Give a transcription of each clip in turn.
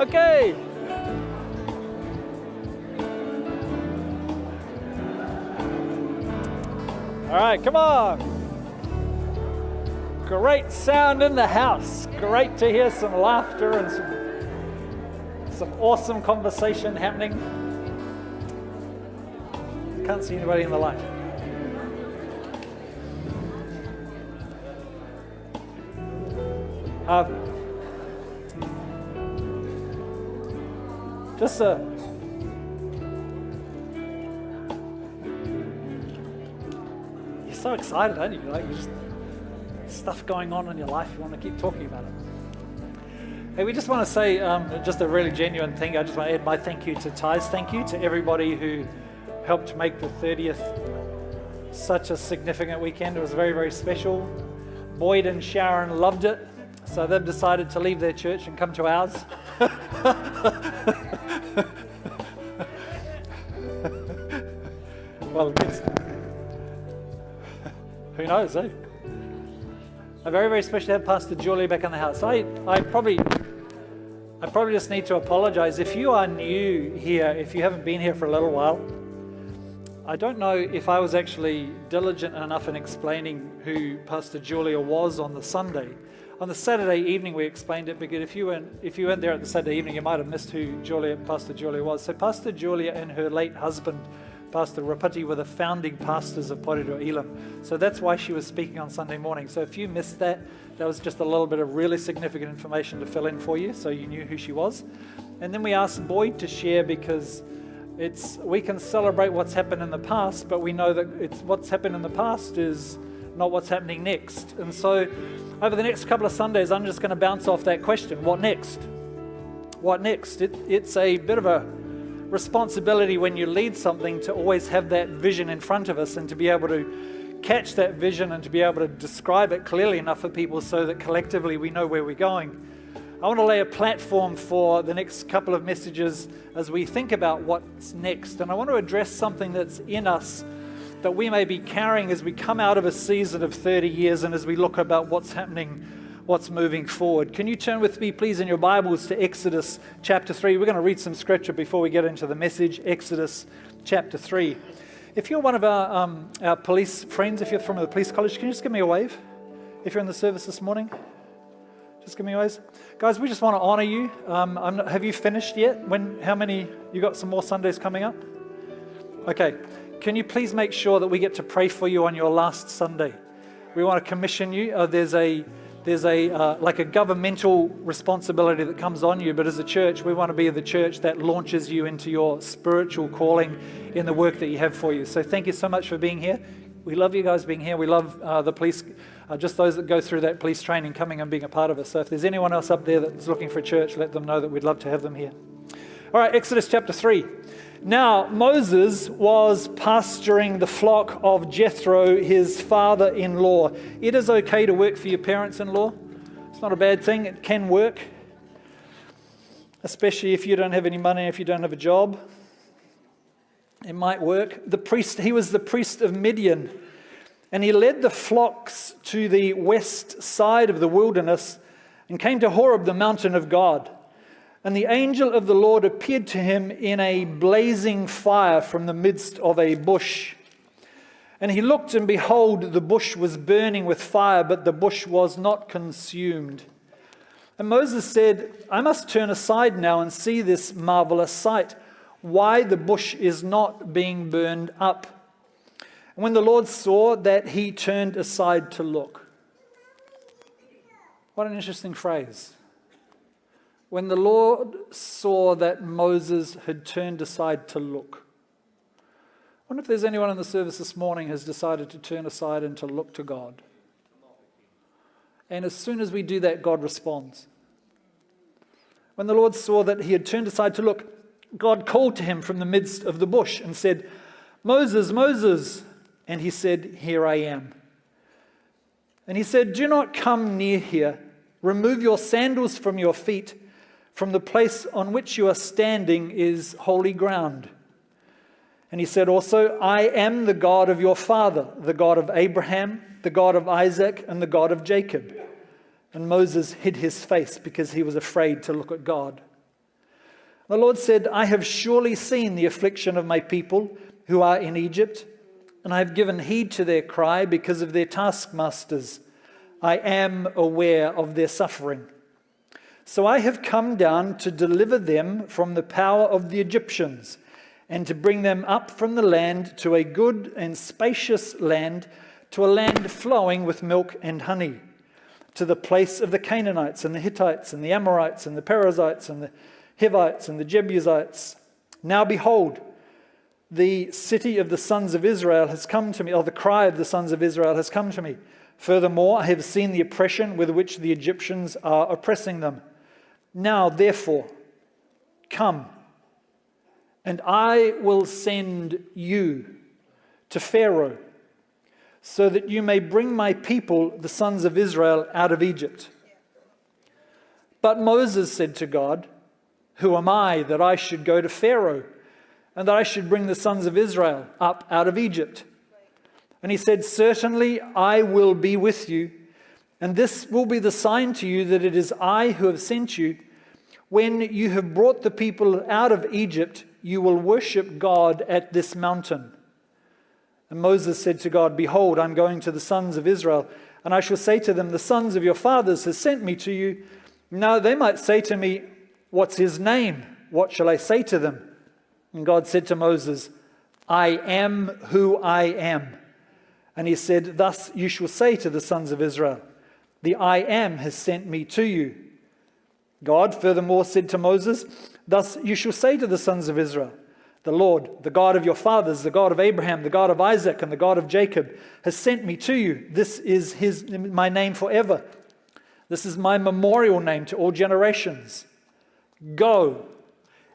Okay. All right, come on. Great sound in the house. Great to hear some laughter and some awesome conversation happening. Can't see anybody in the light. You're so excited, aren't you? Like, just stuff going on in your life, you want to keep talking about it. Hey, we just want to say just a really genuine thing. I just want to add my thank you to Ty's. Thank you to everybody who helped make the 30th such a significant weekend. It was very, very special. Boyd and Sharon loved it, so they've decided to leave their church and come to ours. Well, who knows, eh? A very, very special to have Pastor Julia back in the house. I probably just need to apologize. If you are new here, if you haven't been here for a little while, I don't know if I was actually diligent enough in explaining who Pastor Julia was on the Sunday. On the Saturday evening, we explained it, because if you weren't there at the Saturday evening, you might have missed who Pastor Julia was. So Pastor Julia and her late husband, Pastor Rapati, were the founding pastors of Porirua Elam. So that's why she was speaking on Sunday morning. So if you missed that, that was just a little bit of really significant information to fill in for you, so you knew who she was. And then we asked Boyd to share, because we can celebrate what's happened in the past, but we know that what's happened in the past is not what's happening next. And so over the next couple of Sundays, I'm just going to bounce off that question. What next? What next? It's a bit of a responsibility when you lead something to always have that vision in front of us and to be able to catch that vision and to be able to describe it clearly enough for people so that collectively we know where we're going. I want to lay a platform for the next couple of messages as we think about what's next. And I want to address something that's in us that we may be carrying as we come out of a season of 30 years and as we look about what's happening, what's moving forward. Can you turn with me, please, in your Bibles to Exodus chapter 3? We're going to read some scripture before we get into the message. Exodus chapter 3. If you're one of our police friends, if you're from the police college, can you just give me a wave? If you're in the service this morning, just give me a wave. Guys, we just want to honor you. Have you finished yet? How many? You got some more Sundays coming up? Okay. Can you please make sure that we get to pray for you on your last Sunday? We want to commission you. There's a like a governmental responsibility that comes on you, but as a church, we want to be the church that launches you into your spiritual calling in the work that you have for you. So thank you so much for being here. We love you guys being here. We love the police, just those that go through that police training, coming and being a part of it. So if there's anyone else up there that's looking for a church, let them know that we'd love to have them here. All right, Exodus chapter 3. Now, Moses was pasturing the flock of Jethro, his father-in-law. It is okay to work for your parents-in-law. It's not a bad thing. It can work, especially if you don't have any money, if you don't have a job. It might work. He was the priest of Midian, and he led the flocks to the west side of the wilderness and came to Horeb, the mountain of God. And the angel of the Lord appeared to him in a blazing fire from the midst of a bush. And he looked, and behold, the bush was burning with fire, but the bush was not consumed. And Moses said, I must turn aside now and see this marvelous sight, why the bush is not being burned up. And when the Lord saw that, he turned aside to look. What an interesting phrase. When the Lord saw that Moses had turned aside to look. I wonder if there's anyone in the service this morning who has decided to turn aside and to look to God. And as soon as we do that, God responds. When the Lord saw that he had turned aside to look, God called to him from the midst of the bush and said, Moses, Moses. And he said, Here I am. And he said, Do not come near here. Remove your sandals from your feet. From the place on which you are standing is holy ground. And he said also, I am the God of your father, the God of Abraham, the God of Isaac, and the God of Jacob. And Moses hid his face because he was afraid to look at God. The Lord said, I have surely seen the affliction of my people who are in Egypt, and I have given heed to their cry because of their taskmasters. I am aware of their suffering. So I have come down to deliver them from the power of the Egyptians, and to bring them up from the land to a good and spacious land, to a land flowing with milk and honey, to the place of the Canaanites and the Hittites and the Amorites and the Perizzites and the Hivites and the Jebusites. Now behold, the city of the sons of Israel has come to me, or the cry of the sons of Israel has come to me. Furthermore, I have seen the oppression with which the Egyptians are oppressing them. Now, therefore, come, and I will send you to Pharaoh, so that you may bring my people, the sons of Israel, out of Egypt. But Moses said to God, who am I that I should go to Pharaoh, and that I should bring the sons of Israel up out of Egypt? And he said, certainly I will be with you, and this will be the sign to you that it is I who have sent you. When you have brought the people out of Egypt, you will worship God at this mountain. And Moses said to God, behold, I'm going to the sons of Israel, and I shall say to them, the sons of your fathers has sent me to you. Now they might say to me, what's his name? What shall I say to them? And God said to Moses, I am who I am. And he said, thus you shall say to the sons of Israel, the I am has sent me to you. God furthermore said to Moses, thus you shall say to the sons of Israel, the Lord, the God of your fathers, the God of Abraham, the God of Isaac, and the God of Jacob, has sent me to you. This is my name forever. This is my memorial name to all generations. Go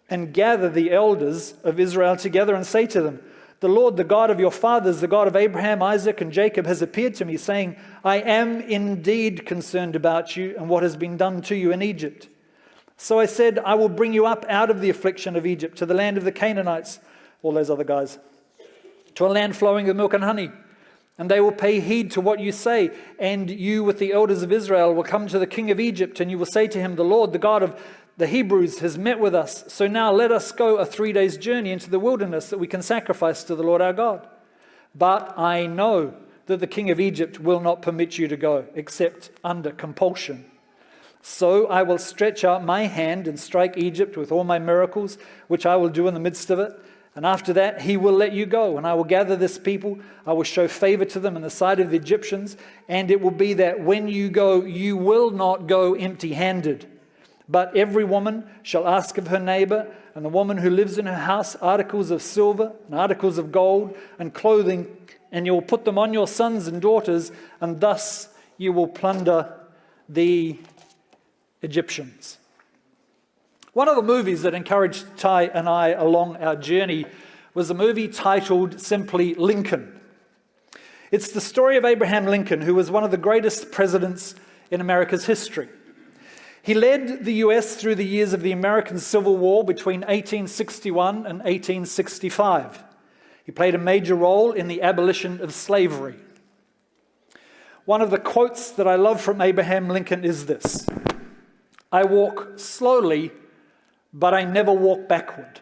and gather the elders of Israel together and say to them, the Lord, the God of your fathers, the God of Abraham, Isaac, and Jacob, has appeared to me, saying, I am indeed concerned about you and what has been done to you in Egypt. So I said, I will bring you up out of the affliction of Egypt to the land of the Canaanites, all those other guys, to a land flowing with milk and honey. And they will pay heed to what you say. And you with the elders of Israel will come to the king of Egypt, and you will say to him, the Lord, the God of the Hebrews, has met with us. So now let us go a 3 days' journey into the wilderness, that we can sacrifice to the Lord our God. But I know that the king of Egypt will not permit you to go, except under compulsion. So I will stretch out my hand and strike Egypt with all my miracles, which I will do in the midst of it. And after that, he will let you go. And I will gather this people. I will show favor to them in the sight of the Egyptians. And it will be that when you go, you will not go empty-handed. But every woman shall ask of her neighbor, and the woman who lives in her house, articles of silver and articles of gold and clothing. And you will put them on your sons and daughters, and thus you will plunder the Egyptians. One of the movies that encouraged Ty and I along our journey was a movie titled simply Lincoln. It's the story of Abraham Lincoln, who was one of the greatest presidents in America's history. He led the US through the years of the American Civil War between 1861 and 1865. He played a major role in the abolition of slavery. One of the quotes that I love from Abraham Lincoln is this: I walk slowly, but I never walk backward.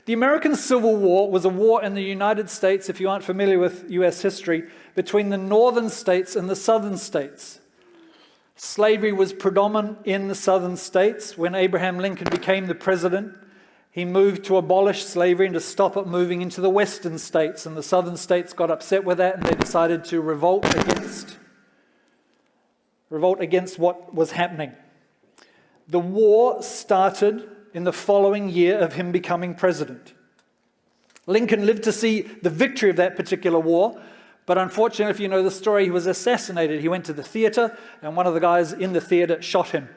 The American Civil War was a war in the United States, if you aren't familiar with US history, between the northern states and the southern states. Slavery was predominant in the southern states. When Abraham Lincoln became the president, he moved to abolish slavery and to stop it moving into the western states. And the southern states got upset with that, and they decided to revolt against what was happening. The war started in the following year of him becoming president. Lincoln lived to see the victory of that particular war, but unfortunately, if you know the story, he was assassinated. He went to the theater, and one of the guys in the theater shot him.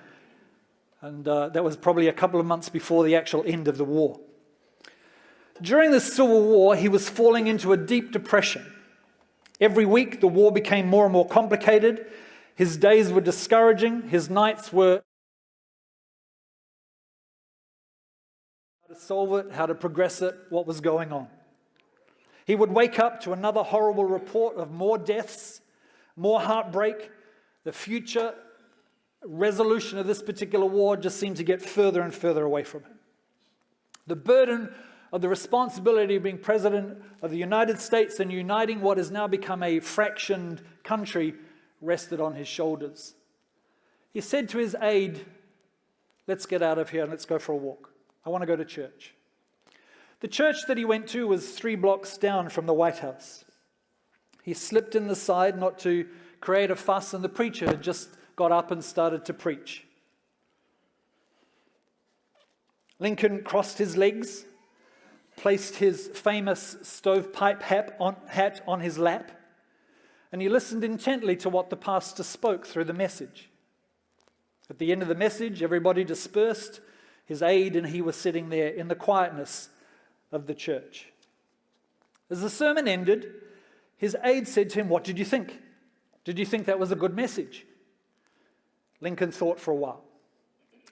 And that was probably a couple of months before the actual end of the war. During the Civil War, he was falling into a deep depression. Every week, the war became more and more complicated. His days were discouraging. His nights were how to solve it, how to progress it, what was going on. He would wake up to another horrible report of more deaths, more heartbreak, the future resolution of this particular war just seemed to get further and further away from him. The burden of the responsibility of being president of the United States and uniting what has now become a fractioned country rested on his shoulders. He said to his aide, "Let's get out of here and let's go for a walk. I want to go to church." The church that he went to was 3 blocks down from the White House. He slipped in the side not to create a fuss, and the preacher had just got up and started to preach. Lincoln crossed his legs, placed his famous stovepipe hat on his lap, and he listened intently to what the pastor spoke through the message. At the end of the message, everybody dispersed. His aide and he were sitting there in the quietness of the church. As the sermon ended, his aide said to him, "What did you think? Did you think that was a good message?" Lincoln thought for a while.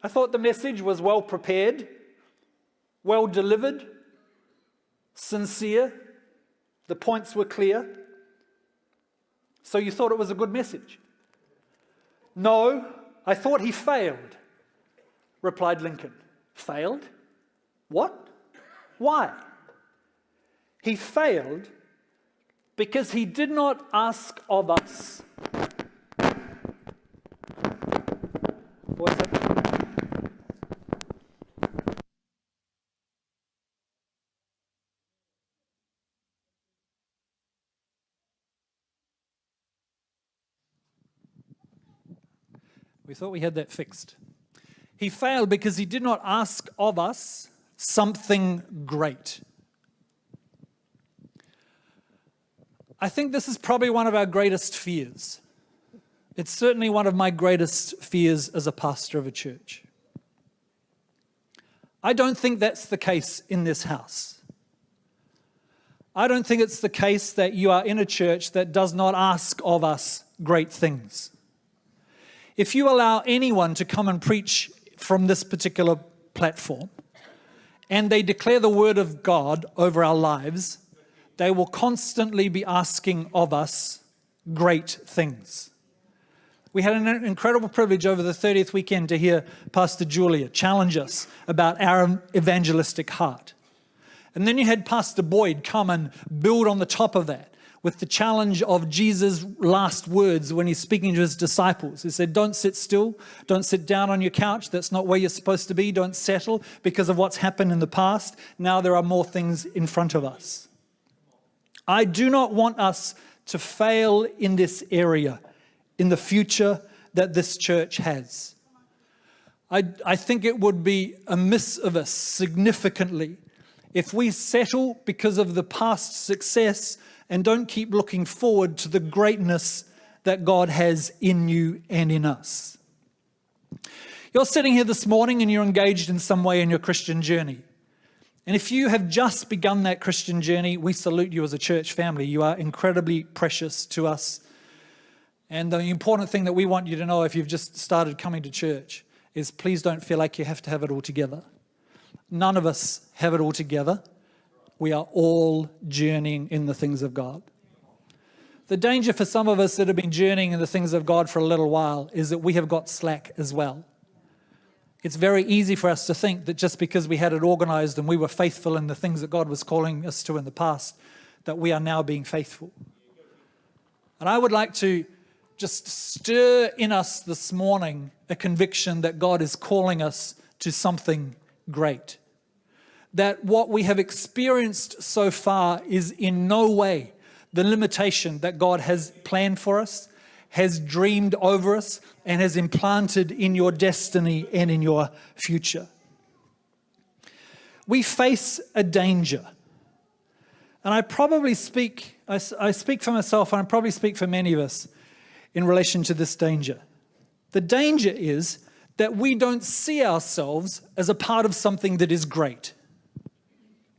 "I thought the message was well prepared, well delivered, sincere. The points were clear. So you thought it was a good message?" "No, I thought he failed," replied Lincoln. "Failed? What? Why?" "He failed because he did not ask of us." What's that? We thought we had that fixed. He failed because he did not ask of us something great. I think this is probably one of our greatest fears. It's certainly one of my greatest fears as a pastor of a church. I don't think that's the case in this house. I don't think it's the case that you are in a church that does not ask of us great things. If you allow anyone to come and preach from this particular platform, and they declare the word of God over our lives, they will constantly be asking of us great things. We had an incredible privilege over the 30th weekend to hear Pastor Julia challenge us about our evangelistic heart. And then you had Pastor Boyd come and build on the top of that with the challenge of Jesus' last words when he's speaking to his disciples. He said, "Don't sit still. Don't sit down on your couch. That's not where you're supposed to be. Don't settle because of what's happened in the past. Now there are more things in front of us." I do not want us to fail in this area in the future that this church has. I think it would be amiss of us significantly if we settle because of the past success and don't keep looking forward to the greatness that God has in you and in us. You're sitting here this morning and you're engaged in some way in your Christian journey. And if you have just begun that Christian journey, we salute you as a church family. You are incredibly precious to us. And the important thing that we want you to know if you've just started coming to church is please don't feel like you have to have it all together. None of us have it all together. We are all journeying in the things of God. The danger for some of us that have been journeying in the things of God for a little while is that we have got slack as well. It's very easy for us to think that just because we had it organized and we were faithful in the things that God was calling us to in the past, that we are now being faithful. And I would like to just stir in us this morning a conviction that God is calling us to something great. That what we have experienced so far is in no way the limitation that God has planned for us, has dreamed over us, and has implanted in your destiny and in your future. We face a danger. And I probably speak, I speak for myself, and I probably speak for many of us in relation to this danger. The danger is that we don't see ourselves as a part of something that is great.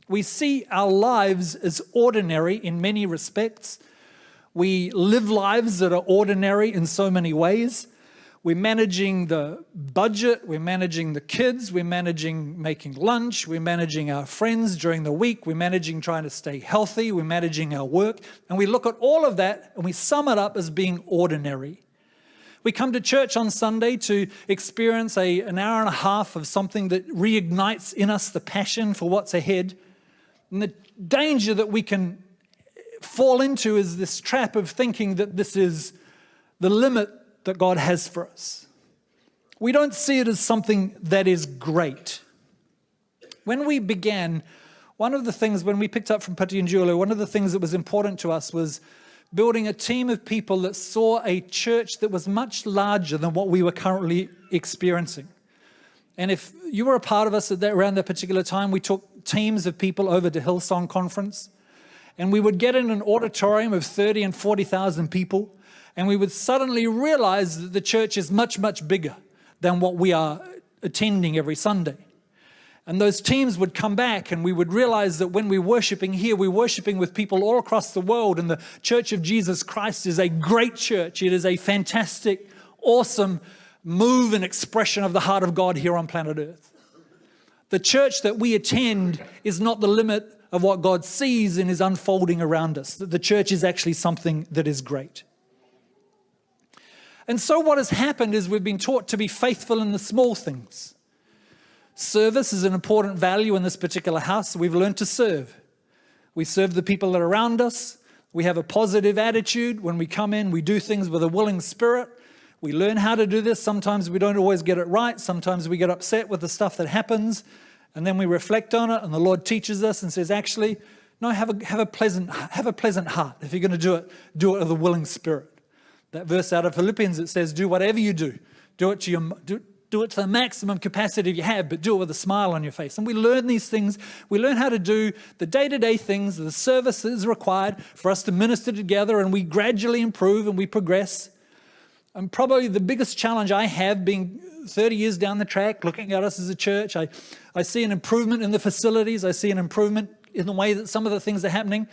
We see our lives as ordinary in many respects. We live lives that are ordinary in so many ways. We're managing the budget, we're managing the kids, we're managing making lunch, we're managing our friends during the week, we're managing trying to stay healthy, we're managing our work. And we look at all of that and we sum it up as being ordinary. We come to church on Sunday to experience an hour and a half of something that reignites in us the passion for what's ahead. And the danger that we can fall into is this trap of thinking that this is the limit that God has for us. We don't see it as something that is great. When we began, one of the things, when we picked up from Patti and Julia, one of the things that was important to us was building a team of people that saw a church that was much larger than what we were currently experiencing. And if you were a part of us around that particular time, we took teams of people over to Hillsong Conference, and we would get in an auditorium of 30 and 40,000 people, and we would suddenly realize that the church is much, much bigger than what we are attending every Sunday. And those teams would come back, and we would realize that when we're worshiping here, we're worshiping with people all across the world, and the Church of Jesus Christ is a great church. It is a fantastic, awesome move and expression of the heart of God here on planet Earth. The church that we attend is not the limit of what God sees and is unfolding around us. The church is actually something that is great. And so what has happened is we've been taught to be faithful in the small things. Service is an important value in this particular house, so we've learned to serve. We serve the people that are around us. We have a positive attitude. When we come in, we do things with a willing spirit. We learn how to do this. Sometimes we don't always get it right. Sometimes we get upset with the stuff that happens, and then we reflect on it, and the Lord teaches us and says, actually, no, have a pleasant heart. If you're going to do it with a willing spirit. That verse out of Philippians, it says, do whatever you do. Do it to the maximum capacity you have, but do it with a smile on your face. And we learn these things. We learn how to do the day-to-day things, the service that is required for us to minister together, and we gradually improve and we progress. And probably the biggest challenge I have, being 30 years down the track, looking at us as a church, I see an improvement in the facilities. I see an improvement in the way that some of the things are happening.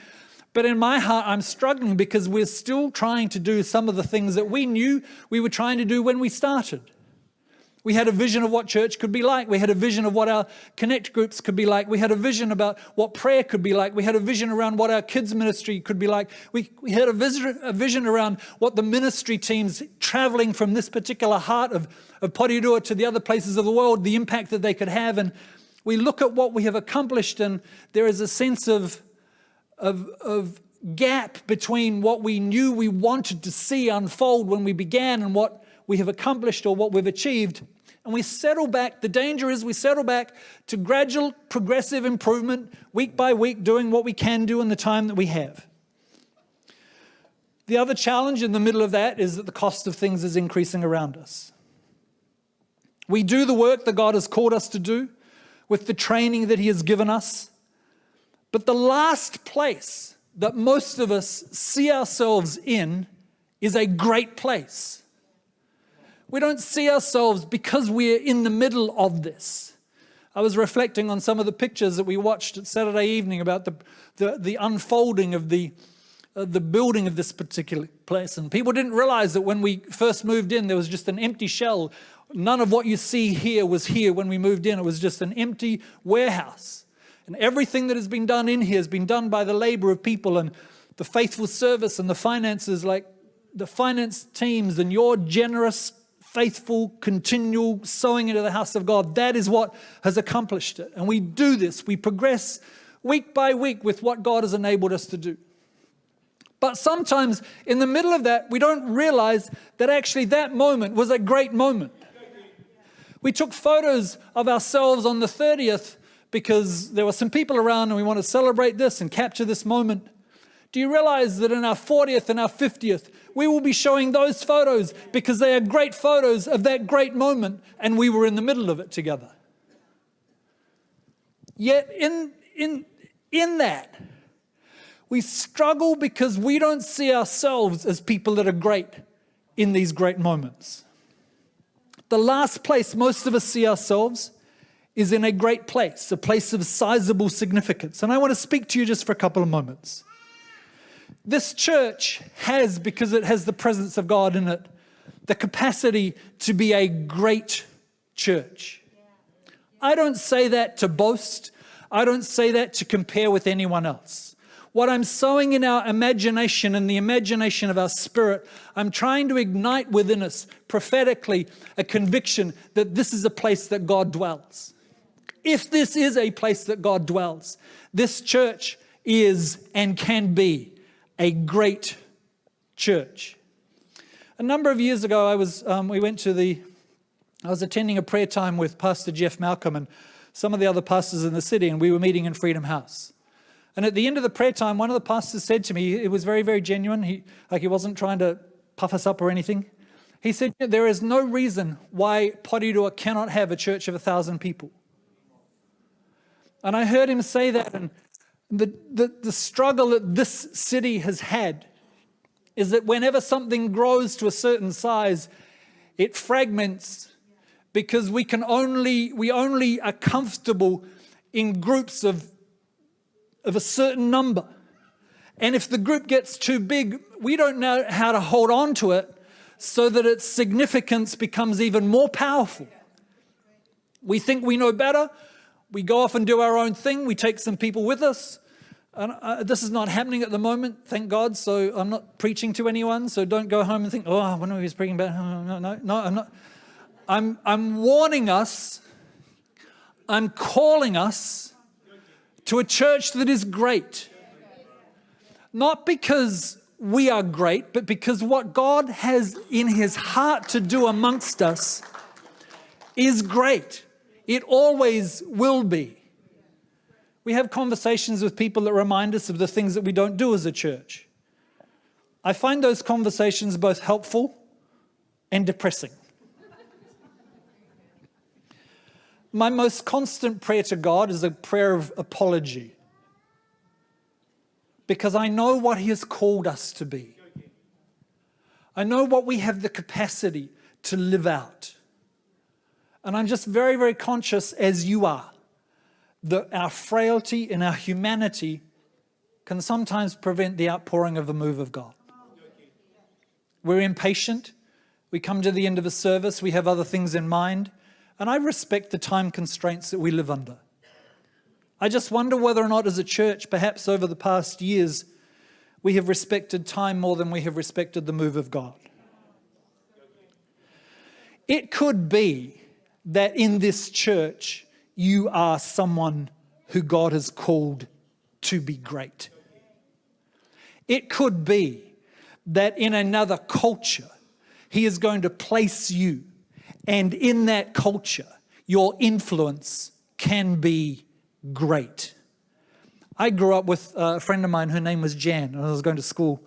But in my heart, I'm struggling because we're still trying to do some of the things that we knew we were trying to do when we started. We had a vision of what church could be like. We had a vision of what our connect groups could be like. We had a vision about what prayer could be like. We had a vision around what our kids ministry could be like. We had a vision around what the ministry teams traveling from this particular heart of Porirua to the other places of the world, the impact that they could have. And we look at what we have accomplished, and there is a sense of gap between what we knew we wanted to see unfold when we began and what we have accomplished or what we've achieved. And we settle back. The danger is we settle back to gradual, progressive improvement, week by week, doing what we can do in the time that we have. The other challenge in the middle of that is that the cost of things is increasing around us. We do the work that God has called us to do with the training that He has given us. But the last place that most of us see ourselves in is a great place. We don't see ourselves because we're in the middle of this. I was reflecting on some of the pictures that we watched at Saturday evening about the unfolding of the building of this particular place. And people didn't realize that when we first moved in, there was just an empty shell. None of what you see here was here when we moved in. It was just an empty warehouse. And everything that has been done in here has been done by the labor of people and the faithful service and the finances, like the finance teams and your generous, faithful, continual sowing into the house of God. That is what has accomplished it. And we do this. We progress week by week with what God has enabled us to do. But sometimes in the middle of that, we don't realize that actually that moment was a great moment. We took photos of ourselves on the 30th because there were some people around and we want to celebrate this and capture this moment. Do you realize that in our 40th and our 50th, we will be showing those photos because they are great photos of that great moment and we were in the middle of it together. Yet in that, we struggle because we don't see ourselves as people that are great in these great moments. The last place most of us see ourselves is in a great place, a place of sizable significance. And I want to speak to you just for a couple of moments. This church has, because it has the presence of God in it, the capacity to be a great church. I don't say that to boast. I don't say that to compare with anyone else. what I'm sowing in our imagination and the imagination of our spirit, I'm trying to ignite within us prophetically a conviction that this is a place that God dwells. If this is a place that God dwells, this church is and can be a great church. A number of years ago, I was attending a prayer time with Pastor Jeff Malcolm and some of the other pastors in the city, and we were meeting in Freedom House. And at the end of the prayer time, one of the pastors said to me, it was very, very genuine. He wasn't trying to puff us up or anything. He said, there is no reason why Porirua cannot have a church of 1,000 people. And I heard him say that, and the struggle that this city has had is that whenever something grows to a certain size, it fragments because we only are comfortable in groups of a certain number. And if the group gets too big, we don't know how to hold on to it so that its significance becomes even more powerful. We think we know better. We go off and do our own thing. We take some people with us. And this is not happening at the moment, thank God. So I'm not preaching to anyone. So don't go home and think, oh, I wonder if he's preaching about. No, I'm not. I'm warning us. I'm calling us to a church that is great. Not because we are great, but because what God has in his heart to do amongst us is great. It always will be. We have conversations with people that remind us of the things that we don't do as a church. I find those conversations both helpful and depressing. My most constant prayer to God is a prayer of apology, because I know what he has called us to be. I know what we have the capacity to live out. And I'm just very, very conscious, as you are, that our frailty and our humanity can sometimes prevent the outpouring of the move of God. We're impatient. We come to the end of a service. We have other things in mind. And I respect the time constraints that we live under. I just wonder whether or not as a church, perhaps over the past years, we have respected time more than we have respected the move of God. It could be that in this church, you are someone who God has called to be great. It could be that in another culture, he is going to place you, and in that culture, your influence can be great. I grew up with a friend of mine, her name was Jan, and I was going to school.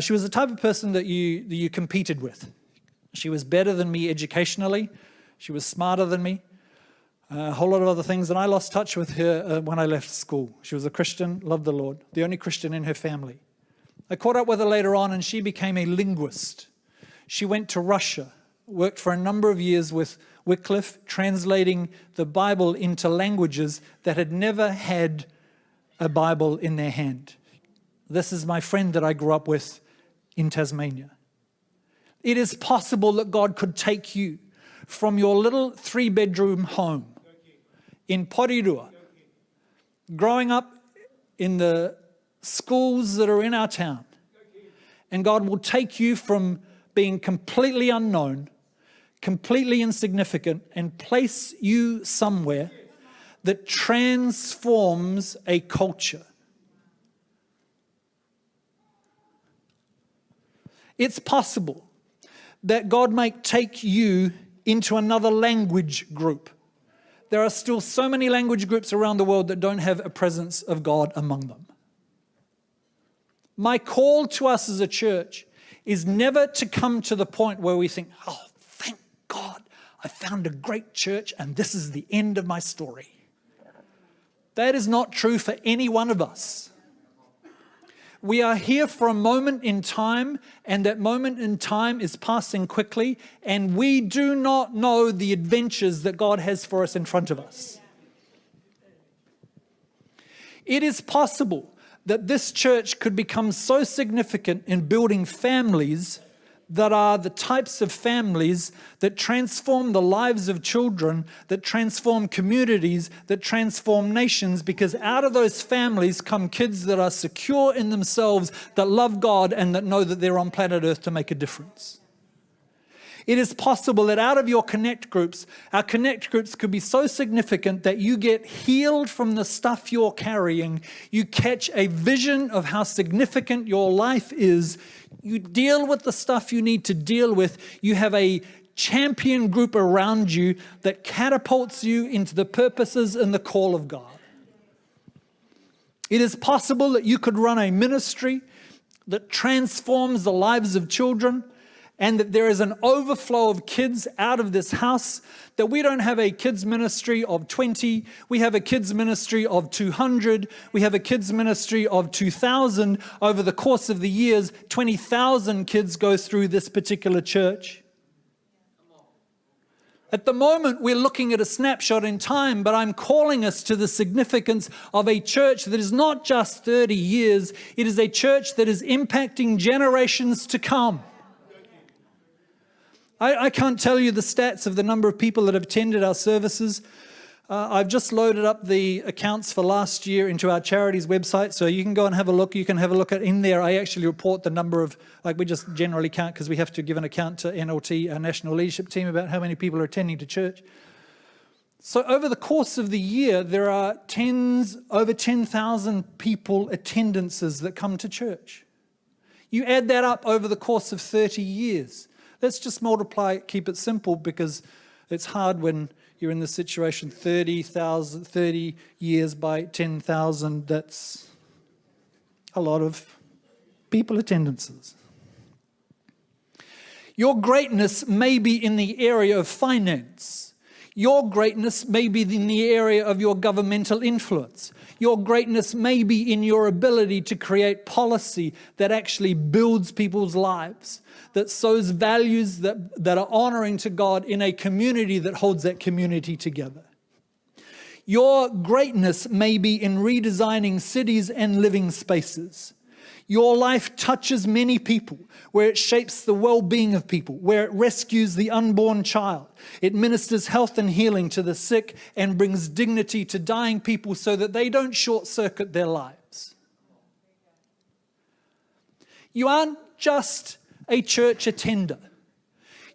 She was the type of person that you competed with. She was better than me educationally. She was smarter than me. A whole lot of other things, and I lost touch with her when I left school. She was a Christian, loved the Lord, the only Christian in her family. I caught up with her later on, and she became a linguist. She went to Russia, worked for a number of years with Wycliffe, translating the Bible into languages that had never had a Bible in their hand. This is my friend that I grew up with in Tasmania. It is possible that God could take you from your little 3-bedroom home in Porirua, growing up in the schools that are in our town, and God will take you from being completely unknown, completely insignificant, and place you somewhere that transforms a culture. It's possible that God might take you into another language group. There are still so many language groups around the world that don't have a presence of God among them. My call to us as a church is never to come to the point where we think, oh, thank God, I found a great church and this is the end of my story. That is not true for any one of us. We are here for a moment in time, and that moment in time is passing quickly, and we do not know the adventures that God has for us in front of us. It is possible that this church could become so significant in building families that are the types of families that transform the lives of children, that transform communities, that transform nations, because out of those families come kids that are secure in themselves, that love God, and that know that they're on planet Earth to make a difference. It is possible that out of your connect groups, our connect groups could be so significant that you get healed from the stuff you're carrying. You catch a vision of how significant your life is. You deal with the stuff you need to deal with. You have a champion group around you that catapults you into the purposes and the call of God. It is possible that you could run a ministry that transforms the lives of children, and that there is an overflow of kids out of this house, that we don't have a kids ministry of 20, we have a kids ministry of 200, we have a kids ministry of 2,000. Over the course of the years, 20,000 kids go through this particular church. At the moment, we're looking at a snapshot in time, but I'm calling us to the significance of a church that is not just 30 years, it is a church that is impacting generations to come. I can't tell you the stats of the number of people that have attended our services. I've just loaded up the accounts for last year into our charities website, so you can go and have a look. You can have a look at in there. I actually report the number of, we just generally count because we have to give an account to NLT, our national leadership team, about how many people are attending to church. So over the course of the year, there are over 10,000 people attendances that come to church. You add that up over the course of 30 years. Let's just multiply, keep it simple, because it's hard when you're in this situation. 30 years by 10,000, that's a lot of people attendances. Your greatness may be in the area of finance. Your greatness may be in the area of your governmental influence. Your greatness may be in your ability to create policy that actually builds people's lives, that sows values that are honoring to God in a community that holds that community together. Your greatness may be in redesigning cities and living spaces. Your life touches many people, where it shapes the well-being of people, where it rescues the unborn child. It ministers health and healing to the sick and brings dignity to dying people so that they don't short-circuit their lives. You aren't just a church attender.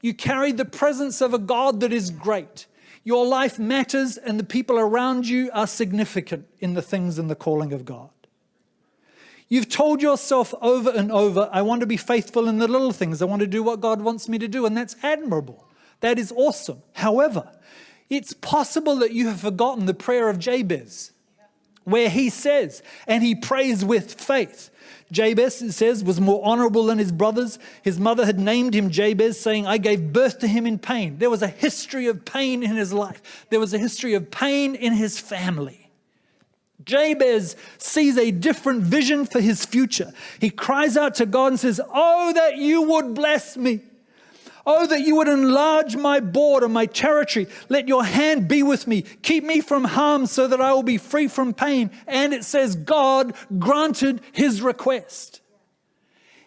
You carry the presence of a God that is great. Your life matters, and the people around you are significant in the things and the calling of God. You've told yourself over and over, I want to be faithful in the little things. I want to do what God wants me to do, and that's admirable. That is awesome. However, it's possible that you have forgotten the prayer of Jabez, where he says, and he prays with faith. Jabez, it says, was more honorable than his brothers. His mother had named him Jabez, saying, I gave birth to him in pain. There was a history of pain in his life. There was a history of pain in his family. Jabez sees a different vision for his future. He cries out to God and says, oh, that you would bless me. Oh, that you would enlarge my border, my territory. Let your hand be with me. Keep me from harm so that I will be free from pain. And it says God granted his request.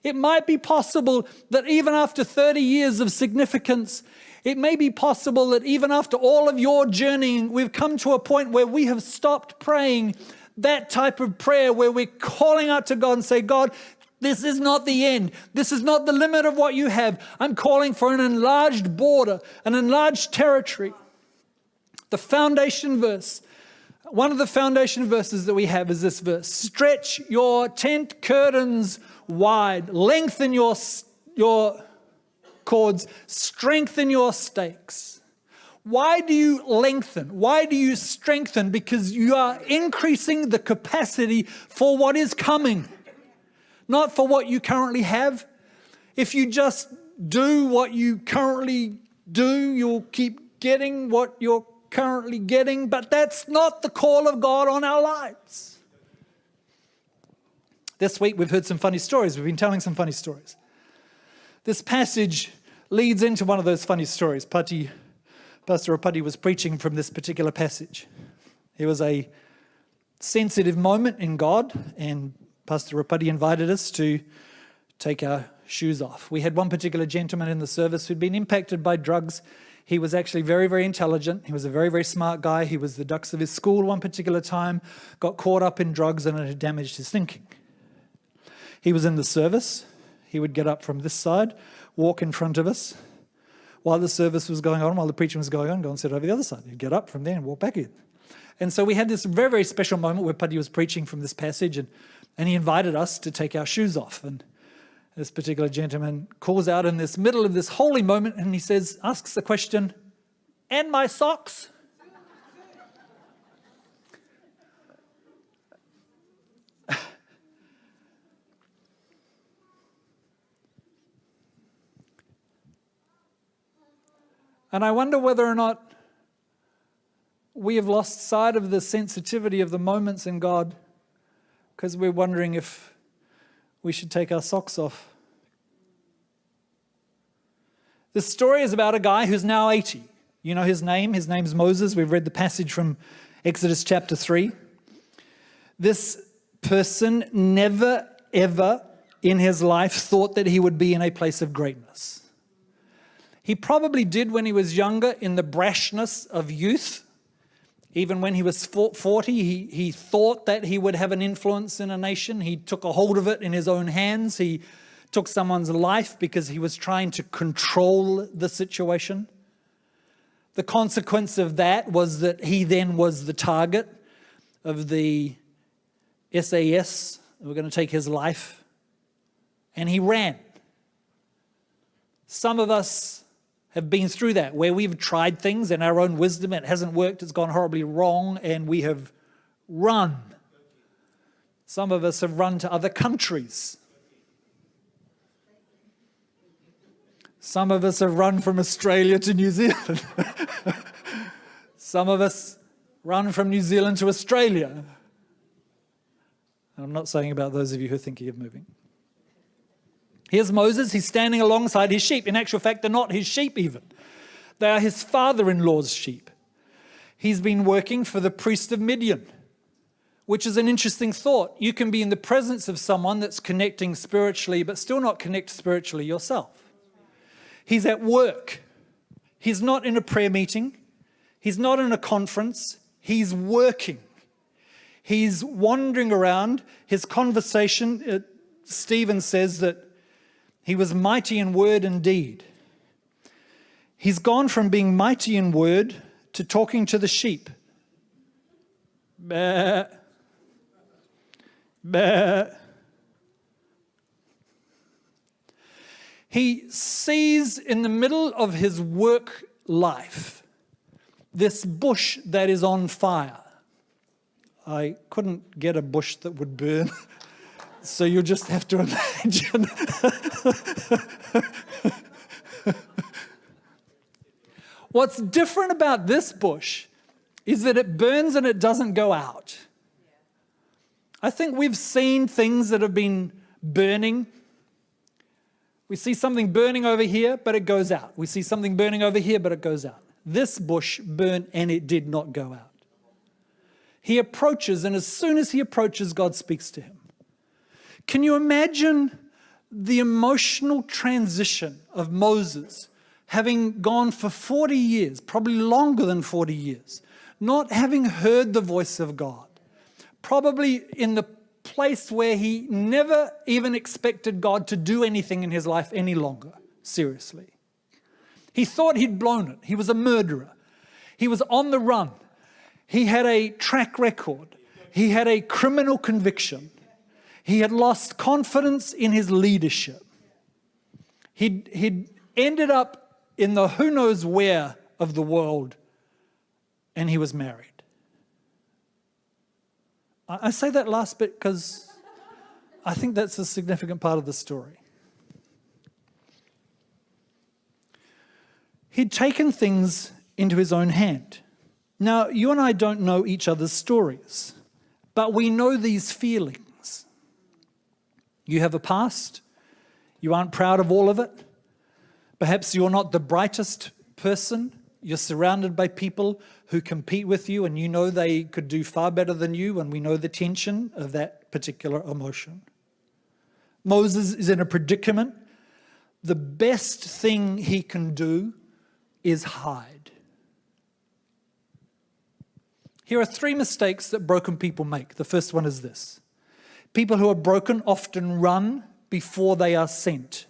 It might be possible that even after 30 years of significance, it may be possible that even after all of your journeying, we've come to a point where we have stopped praying that type of prayer where we're calling out to God and say, God, this is not the end. This is not the limit of what you have. I'm calling for an enlarged border, an enlarged territory. The foundation verse, one of the foundation verses that we have is this verse. Stretch your tent curtains wide. Lengthen your cords. Strengthen your stakes. Why do you lengthen? Why do you strengthen? Because you are increasing the capacity for what is coming. Not for what you currently have. If you just do what you currently do, you'll keep getting what you're currently getting, but that's not the call of God on our lives. This week we've heard some funny stories. We've been telling some funny stories. This passage leads into one of those funny stories. Pastor Rapati was preaching from this particular passage. It was a sensitive moment in God, and Pastor Rapati invited us to take our shoes off. We had one particular gentleman in the service who'd been impacted by drugs. He was actually very, very intelligent. He was a very, very smart guy. He was the dux of his school one particular time, got caught up in drugs, and it had damaged his thinking. He was in the service. He would get up from this side, walk in front of us while the service was going on, while the preaching was going on, go and sit over the other side. He'd get up from there and walk back in. And so we had this very, very special moment where Puddy was preaching from this passage, and he invited us to take our shoes off. And this particular gentleman calls out in this middle of this holy moment, and he says, asks the question, "And my socks?" And I wonder whether or not we have lost sight of the sensitivity of the moments in God because we're wondering if we should take our socks off. This story is about a guy who's now 80. You know his name? His name's Moses. We've read the passage from Exodus chapter 3. This person never, ever in his life thought that he would be in a place of greatness. He probably did when he was younger in the brashness of youth. Even when he was 40, he thought that he would have an influence in a nation. He took a hold of it in his own hands. He took someone's life because he was trying to control the situation. The consequence of that was that he then was the target of the SAS. They were going to take his life. And he ran. Some of us have been through that, where we've tried things in our own wisdom, it hasn't worked, it's gone horribly wrong, and we have run. Some of us have run to other countries. Some of us have run from Australia to New Zealand. Some of us run from New Zealand to Australia. I'm not saying about those of you who are thinking of moving. Here's Moses, he's standing alongside his sheep. In actual fact, they're not his sheep even. They are his father-in-law's sheep. He's been working for the priest of Midian, which is an interesting thought. You can be in the presence of someone that's connecting spiritually, but still not connect spiritually yourself. He's at work. He's not in a prayer meeting. He's not in a conference. He's working. He's wandering around. His conversation, Stephen says that he was mighty in word and deed. He's gone from being mighty in word to talking to the sheep. Bah. Bah. He sees in the middle of his work life this bush that is on fire. I couldn't get a bush that would burn. So you'll just have to imagine. What's different about this bush is that it burns and it doesn't go out. I think we've seen things that have been burning. We see something burning over here, but it goes out. We see something burning over here, but it goes out. This bush burned and it did not go out. He approaches, and as soon as he approaches, God speaks to him. Can you imagine the emotional transition of Moses having gone for 40 years, probably longer than 40 years, not having heard the voice of God, probably in the place where he never even expected God to do anything in his life any longer, seriously. He thought he'd blown it. He was a murderer. He was on the run. He had a track record. He had a criminal conviction. He had lost confidence in his leadership. He'd ended up in the who knows where of the world, and he was married. I say that last bit because I think that's a significant part of the story. He'd taken things into his own hand. Now, you and I don't know each other's stories, but we know these feelings. You have a past. You aren't proud of all of it. Perhaps you're not the brightest person. You're surrounded by people who compete with you, and you know they could do far better than you, and we know the tension of that particular emotion. Moses is in a predicament the best thing he can do is hide. Here are 3 mistakes that broken people make. The first one is this. People who are broken often run before they are sent.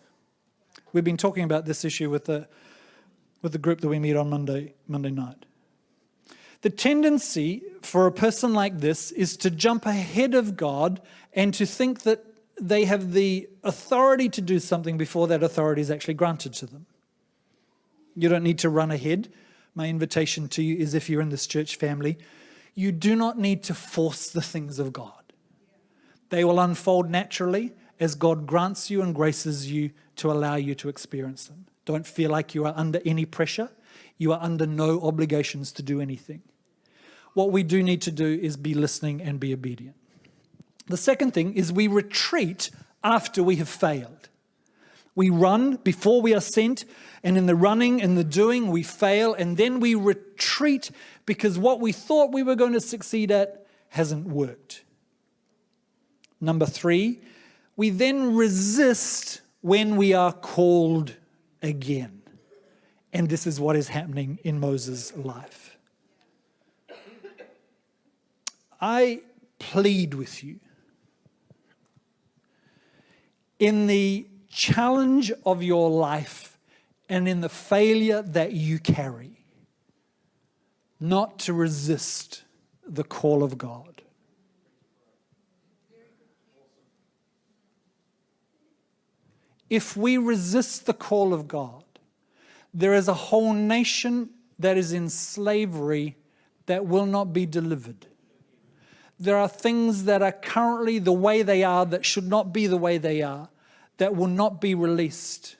We've been talking about this issue with the group that we meet on Monday night. The tendency for a person like this is to jump ahead of God and to think that they have the authority to do something before that authority is actually granted to them. You don't need to run ahead. My invitation to you is, if you're in this church family, you do not need to force the things of God. They will unfold naturally as God grants you and graces you to allow you to experience them. Don't feel like you are under any pressure. You are under no obligations to do anything. What we do need to do is be listening and be obedient. The second thing is we retreat after we have failed. We run before we are sent, and in the running and the doing, we fail, and then we retreat because what we thought we were going to succeed at hasn't worked. Number 3, we then resist when we are called again. And this is what is happening in Moses' life. I plead with you, in the challenge of your life and in the failure that you carry, not to resist the call of God. If we resist the call of God, there is a whole nation that is in slavery that will not be delivered. There are things that are currently the way they are that should not be the way they are, that will not be released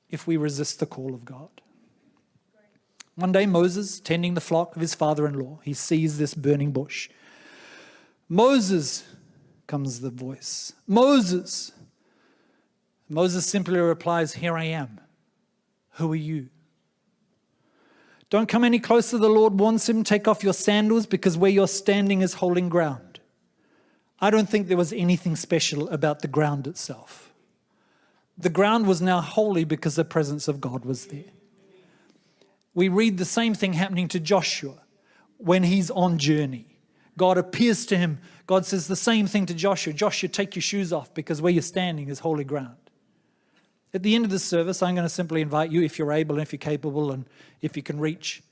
if we resist the call of God. One day Moses, tending the flock of his father-in-law, he sees this burning bush. Moses, comes the voice. Moses. Moses simply replies, here I am. Who are you? Don't come any closer, the Lord warns him. Take off your sandals because where you're standing is holy ground. I don't think there was anything special about the ground itself. The ground was now holy because the presence of God was there. We read the same thing happening to Joshua when he's on journey. God appears to him. God says the same thing to Joshua. Joshua, take your shoes off because where you're standing is holy ground. At the end of the service, I'm going to simply invite you, if you're able and if you're capable and if you can reach,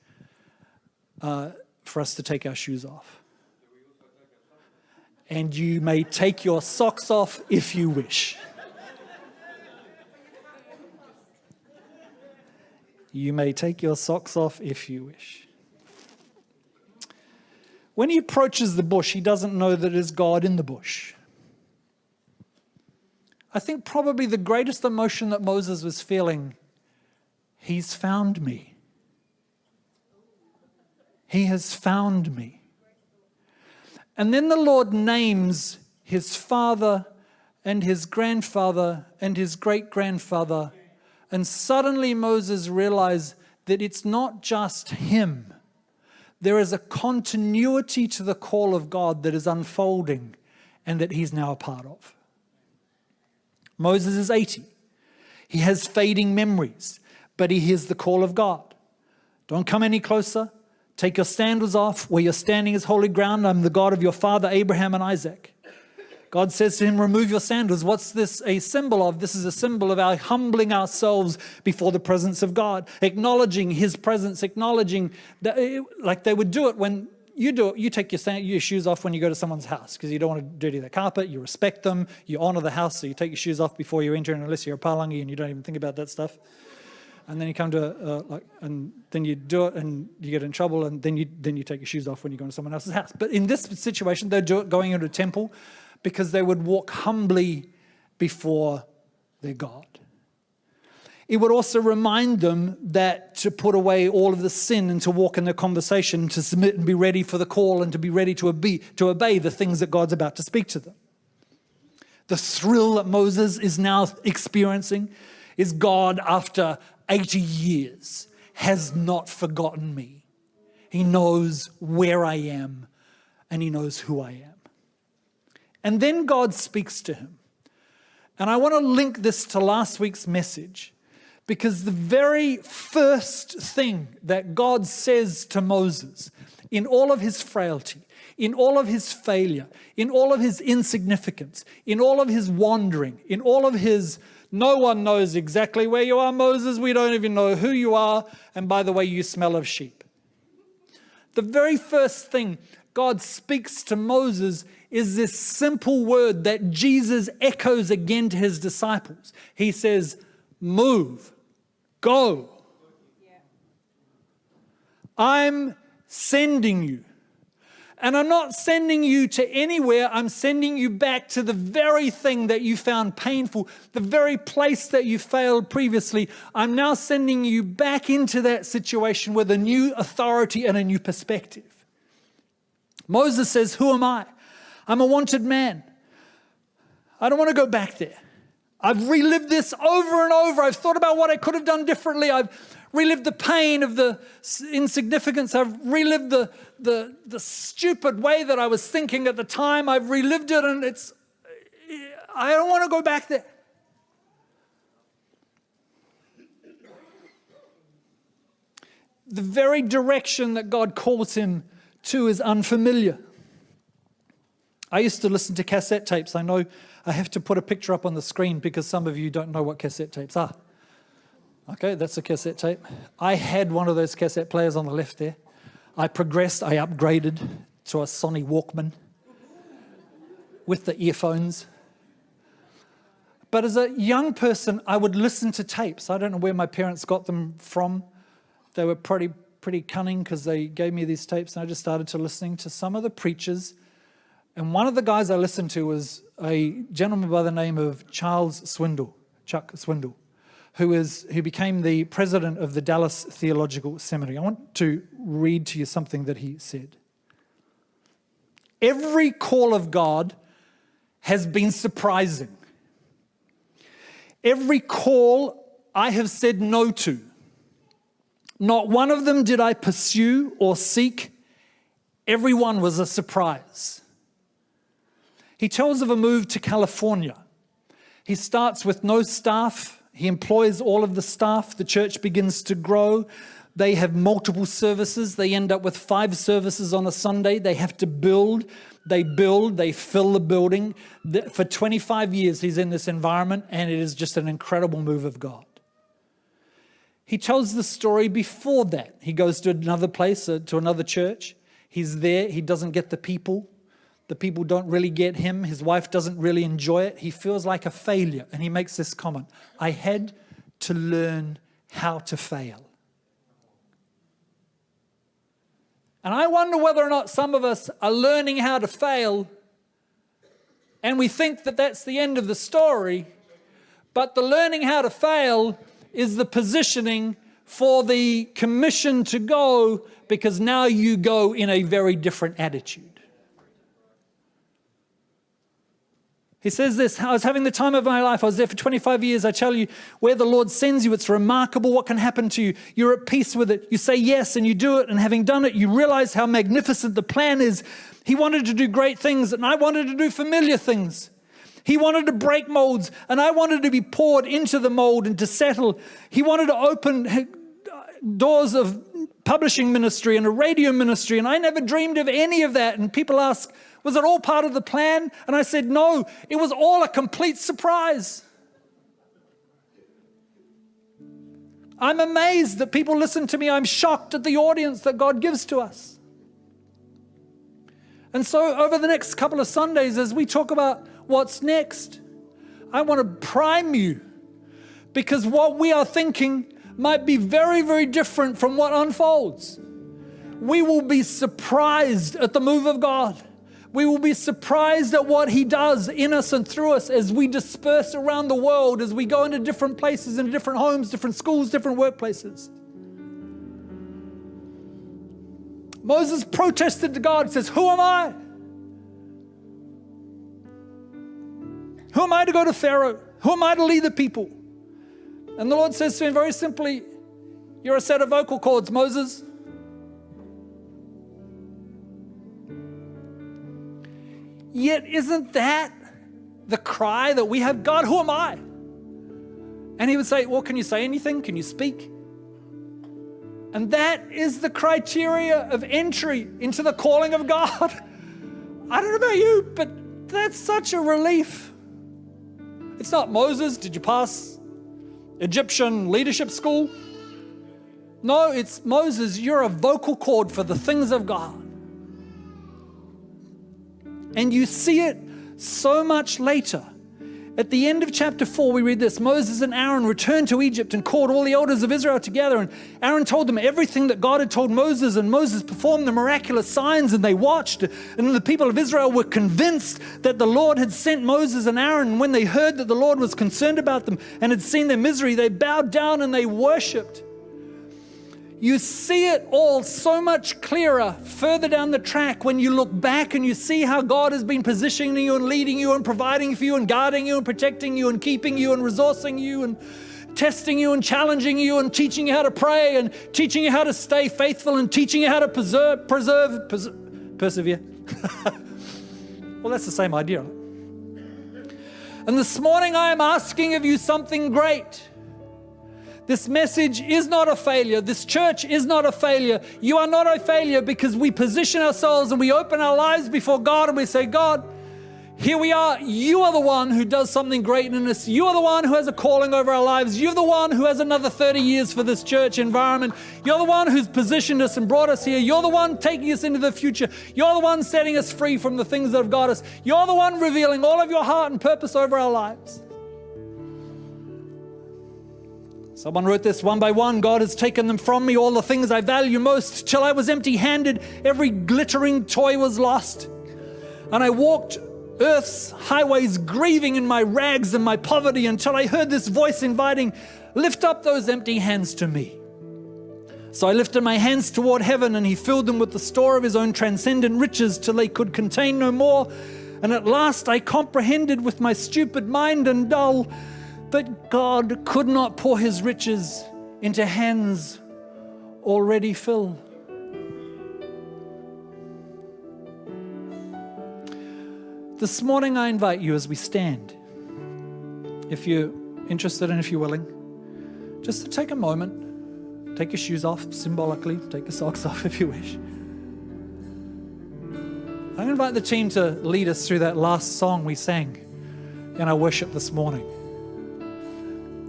for us to take our shoes off. And you may take your socks off if you wish. You may take your socks off if you wish. When he approaches the bush, he doesn't know that it is God in the bush. I think probably the greatest emotion that Moses was feeling, he's found me. He has found me. And then the Lord names his father and his grandfather and his great-grandfather. And suddenly Moses realized that it's not just him. There is a continuity to the call of God that is unfolding and that he's now a part of. Moses is 80. He has fading memories, but he hears the call of God. Don't come any closer. Take your sandals off. Where you're standing is holy ground. I'm the God of your father Abraham and Isaac. God says to him, remove your sandals. What's this a symbol of? This is a symbol of our humbling ourselves before the presence of God, acknowledging his presence, acknowledging that, like they would do it when you do it. You take your shoes off when you go to someone's house because you don't want to dirty their carpet. You respect them. You honor the house, so you take your shoes off before you enter, unless you're a palangi and you don't even think about that stuff. And then you come to and then you do it and you get in trouble, and then you take your shoes off when you go into someone else's house. But in this situation, they do it going into a temple because they would walk humbly before their God. It would also remind them that to put away all of the sin and to walk in the conversation, to submit and be ready for the call and to be ready to obey the things that God's about to speak to them. The thrill that Moses is now experiencing is God, after 80 years, has not forgotten me. He knows where I am and he knows who I am. And then God speaks to him. And I want to link this to last week's message, Because the very first thing that God says to Moses, in all of his frailty, in all of his failure, in all of his insignificance, in all of his wandering, in all of his, no one knows exactly where you are, Moses, we don't even know who you are, and by the way, you smell of sheep. The very first thing God speaks to Moses is this simple word that Jesus echoes again to his disciples. He says, move, go. I'm sending you. And I'm not sending you to anywhere. I'm sending you back to the very thing that you found painful, the very place that you failed previously. I'm now sending you back into that situation with a new authority and a new perspective. Moses says, who am I? I'm a wanted man. I don't want to go back there. I've relived this over and over. I've thought about what I could have done differently. I've relived the pain of the insignificance. I've relived the stupid way that I was thinking at the time. I've relived it, and I don't want to go back there. The very direction that God calls him to is unfamiliar. I used to listen to cassette tapes. I know I have to put a picture up on the screen because some of you don't know what cassette tapes are. Okay, that's a cassette tape. I had one of those cassette players on the left there. I progressed, I upgraded to a Sony Walkman with the earphones. But as a young person, I would listen to tapes. I don't know where my parents got them from. They were pretty cunning because they gave me these tapes, and I just started to listening to some of the preachers. And one of the guys I listened to was a gentleman by the name of Chuck Swindoll, who became the president of the Dallas Theological Seminary. I want to read to you something that he said. Every call of God has been surprising. Every call I have said no to. Not one of them did I pursue or seek. Every one was a surprise. He tells of a move to California. He starts with no staff. He employs all of the staff. The church begins to grow. They have multiple services. They end up with 5 services on a Sunday. They have to build. They fill the building. For 25 years, he's in this environment, and it is just an incredible move of God. He tells the story before that. He goes to another place, to another church. He's there. He doesn't get the people. The people don't really get him. His wife doesn't really enjoy it. He feels like a failure. And he makes this comment, I had to learn how to fail. And I wonder whether or not some of us are learning how to fail, and we think that that's the end of the story. But the learning how to fail is the positioning for the commission to go, because now you go in a very different attitude. He says this, I was having the time of my life. I was there for 25 years. I tell you, where the Lord sends you, it's remarkable what can happen to you. You're at peace with it. You say yes and you do it. And having done it, you realize how magnificent the plan is. He wanted to do great things, and I wanted to do familiar things. He wanted to break molds, and I wanted to be poured into the mold and to settle. He wanted to open doors of publishing ministry and a radio ministry, and I never dreamed of any of that. And people ask, was it all part of the plan? And I said, no, it was all a complete surprise. I'm amazed that people listen to me. I'm shocked at the audience that God gives to us. And so over the next couple of Sundays, as we talk about what's next, I want to prime you, because what we are thinking might be very, very different from what unfolds. We will be surprised at the move of God. We will be surprised at what He does in us and through us as we disperse around the world, as we go into different places, into different homes, different schools, different workplaces. Moses protested to God, says, who am I? Who am I to go to Pharaoh? Who am I to lead the people? And the Lord says to him very simply, you're a set of vocal cords, Moses. Yet isn't that the cry that we have? God, who am I? And he would say, well, can you say anything? Can you speak? And that is the criteria of entry into the calling of God. I don't know about you, but that's such a relief. It's not Moses, did you pass Egyptian leadership school? No, it's Moses, you're a vocal cord for the things of God. And you see it so much later. At the end of chapter 4, we read this: Moses and Aaron returned to Egypt and called all the elders of Israel together. And Aaron told them everything that God had told Moses, and Moses performed the miraculous signs, and they watched. And the people of Israel were convinced that the Lord had sent Moses and Aaron. And when they heard that the Lord was concerned about them and had seen their misery, they bowed down and they worshiped. You see it all so much clearer further down the track when you look back and you see how God has been positioning you and leading you and providing for you and guarding you and protecting you and keeping you and resourcing you and testing you and challenging you and teaching you how to pray and teaching you how to stay faithful and teaching you how to persevere. Well, that's the same idea. And this morning I am asking of you something great. This message is not a failure. This church is not a failure. You are not a failure because we position ourselves and we open our lives before God and we say, God, here we are. You are the one who does something great in us. You are the one who has a calling over our lives. You're the one who has another 30 years for this church environment. You're the one who's positioned us and brought us here. You're the one taking us into the future. You're the one setting us free from the things that have got us. You're the one revealing all of your heart and purpose over our lives. Someone wrote this: one by one, God has taken them from me, all the things I value most. Till I was empty-handed, every glittering toy was lost. And I walked earth's highways, grieving in my rags and my poverty, until I heard this voice inviting, lift up those empty hands to me. So I lifted my hands toward heaven, and he filled them with the store of his own transcendent riches till they could contain no more. And at last I comprehended with my stupid mind and dull that God could not pour his riches into hands already filled. This morning I invite you, as we stand, if you're interested and if you're willing, just to take a moment, take your shoes off symbolically, take your socks off if you wish. I'm going to invite the team to lead us through that last song we sang in our worship this morning.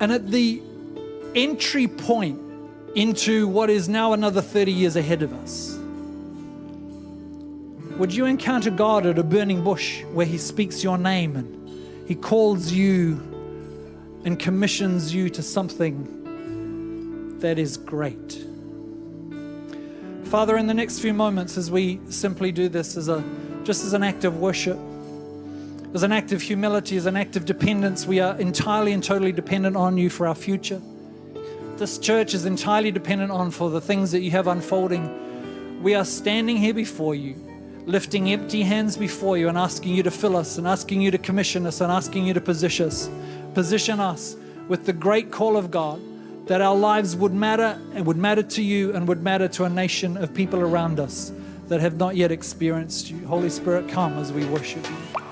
And at the entry point into what is now another 30 years ahead of us, would you encounter God at a burning bush where he speaks your name and he calls you and commissions you to something that is great? Father, in the next few moments, as we simply do this just as an act of worship, as an act of humility, as an act of dependence, we are entirely and totally dependent on you for our future. This church is entirely dependent on for the things that you have unfolding. We are standing here before you, lifting empty hands before you and asking you to fill us and asking you to commission us and asking you to position us with the great call of God, that our lives would matter and would matter to you and would matter to a nation of people around us that have not yet experienced you. Holy Spirit, come as we worship you.